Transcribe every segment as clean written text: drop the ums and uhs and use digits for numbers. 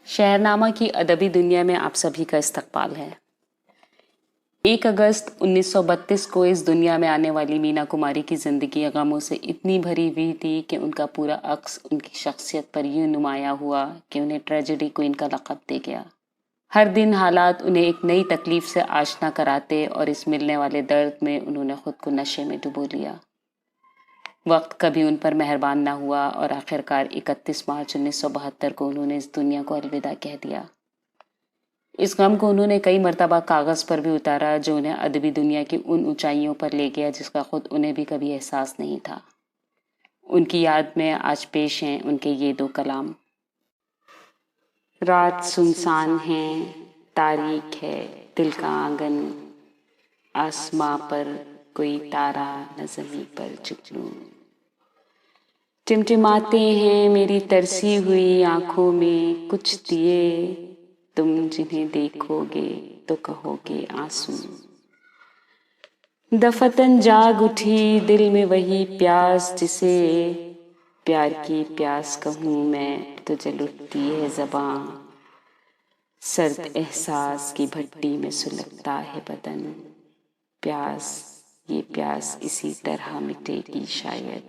شہرنامہ کی ادبی دنیا میں آپ سبھی کا استقبال ہے۔ 1 اگست 1932 کو اس دنیا میں آنے والی مینا کماری کی زندگی غموں سے اتنی بھری ہوئی تھی کہ ان کا پورا عکس ان کی شخصیت پر یوں نمایاں ہوا کہ انہیں ٹریجڈی کوئین کا لقب دے گیا۔ ہر دن حالات انہیں ایک نئی تکلیف سے آشنا کراتے اور اس ملنے والے درد میں انہوں نے خود کو نشے میں ڈبو لیا۔ وقت کبھی ان پر مہربان نہ ہوا اور آخرکار 31 مارچ 1972 کو انہوں نے اس دنیا کو الوداع کہہ دیا۔ اس غم کو انہوں نے کئی مرتبہ کاغذ پر بھی اتارا جو انہیں ادبی دنیا کی ان اونچائیوں پر لے گیا جس کا خود انہیں بھی کبھی احساس نہیں تھا۔ ان کی یاد میں آج پیش ہیں ان کے یہ 2 کلام۔ رات سنسان ہے، تاریک ہے دل کا آنگن، آسماں پر کوئی تارا نہ زمیں پر جگنو، ٹمٹماتے ہیں میری ترسی ہوئی آنکھوں میں کچھ دیے، تم جنہیں دیکھو گے تو کہو گے آنسو، دفتن جاگ اٹھی دل میں وہی پیاس جسے پیار کی پیاس کہوں میں تو جل اٹھتی ہے زباں، سرد احساس کی بھٹی میں سلگتا ہے بدن، پیاس یہ پیاس اسی طرح مٹے گی شاید،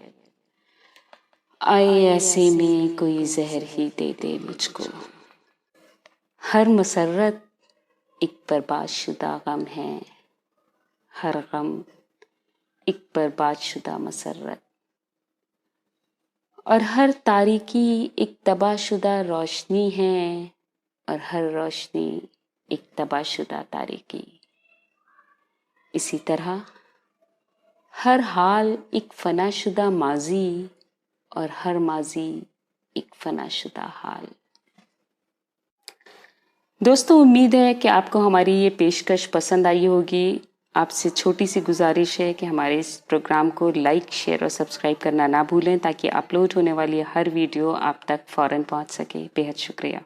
آئے ایسے میں کوئی زہر ہی دے دے مجھ کو۔ ہر مسرت ایک برباد شدہ غم ہے، ہر غم ایک برباد شدہ مسرت، اور ہر تاریکی ایک تباہ شدہ روشنی ہے، اور ہر روشنی ایک تباہ شدہ تاریکی۔ اسی طرح ہر حال ایک فنا شدہ ماضی، اور ہر ماضی ایک فنا شدہ حال۔ دوستو، امید ہے کہ آپ کو ہماری یہ پیشکش پسند آئی ہوگی۔ آپ سے چھوٹی سی گزارش ہے کہ ہمارے اس پروگرام کو لائک، شیئر اور سبسکرائب کرنا نہ بھولیں تاکہ اپلوڈ ہونے والی ہر ویڈیو آپ تک فوراً پہنچ سکے۔ بے حد شکریہ۔